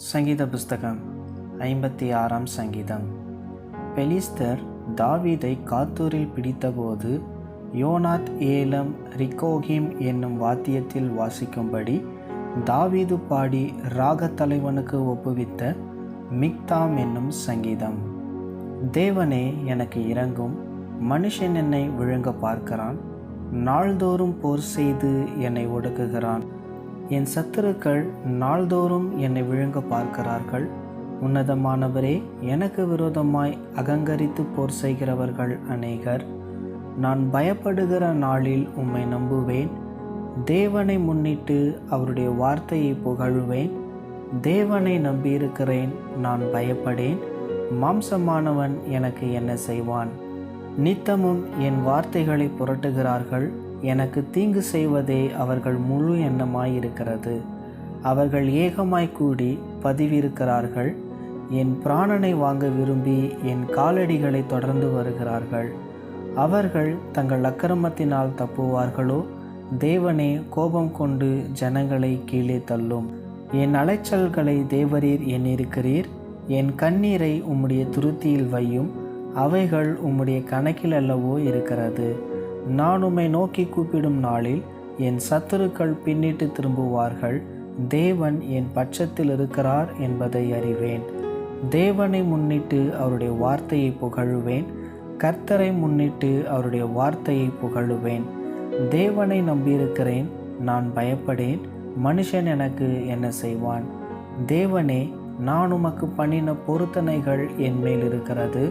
சங்கீத புஸ்தகம் 56ஆம் சங்கீதம். பெலிஸ்தர் தாவீதை காத்தூரில் பிடித்தபோது யோனாத் ஏலம் ரிக்கோகிம் என்னும் வாத்தியத்தில் வாசிக்கும்படி தாவீது பாடி ராகத் தலைவனுக்கு ஒப்புவித்த மிக்தாம் என்னும் சங்கீதம். தேவனே, எனக்கு இரங்கும். மனுஷன் என்னை விழுங்க பார்க்கிறான். நாள்தோறும் போர் செய்து என்னை ஒடுக்குகிறான். என் சத்துருக்கள் நாள்தோறும் என்னை விழுங்க பார்க்கிறார்கள். உன்னதமானவரே, எனக்கு விரோதமாய் அகங்கரித்து போர் செய்கிறவர்கள் அநேகர். நான் பயப்படுகிற நாளில் உம்மை நம்புவேன். தேவனை முன்னிட்டு அவருடைய வார்த்தையை புகழுவேன். தேவனை நம்பியிருக்கிறேன், நான் பயப்படேன். மாம்சமானவன் எனக்கு என்ன செய்வான்? நித்தமும் என் வார்த்தைகளை புரட்டுகிறார்கள். எனக்கு தீங்கு செய்வதே அவர்கள் முழு எண்ணமாயிருக்கிறது. அவர்கள் ஏகமாய் கூடி பதிவிருக்கிறார்கள். என் பிராணனை வாங்க விரும்பி என் காலடிகளை தொடர்ந்து வருகிறார்கள். அவர்கள் தங்கள் அக்கிரமத்தினால் தப்புவார்களோ? தேவனே, கோபம் கொண்டு ஜனங்களை கீழே தள்ளும். என் அலைச்சல்களை தேவரீர் எண்ணிருக்கிறீர். என் கண்ணீரை உம்முடைய துருத்தியில் வையும். அவைகள் உம்முடைய கணக்கில் அல்லவோ இருக்கிறது. நான் உம்மை நோக்கி கூப்பிடும் நாளில் என் சத்துருக்கள் பின்னிட்டு திரும்புவார்கள். தேவன் என் பட்சத்தில் இருக்கிறார் என்பதை அறிவேன். தேவனை முன்னிட்டு அவருடைய வார்த்தையை புகழுவேன். கர்த்தரை முன்னிட்டு அவருடைய வார்த்தையை புகழுவேன். தேவனை நம்பியிருக்கிறேன், நான் பயப்படேன். மனுஷன் எனக்கு என்ன செய்வான்? தேவனே, நான் உமக்கு பண்ணின பொருத்தனைகள் என் மேல் இருக்கிறது.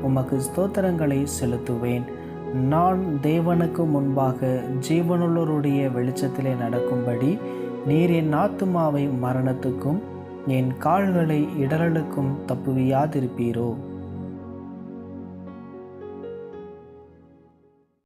உமக்கு ஸ்தோத்திரங்களை செலுத்துவேன். நான் தேவனுக்கு முன்பாக ஜீவனுள்ளோருடைய வெளிச்சத்திலே நடக்கும்படி நீர் என் ஆத்துமாவை மரணத்துக்கும் என் கால்களை இடறலுக்கும் தப்புவியாதிருப்பீரோ?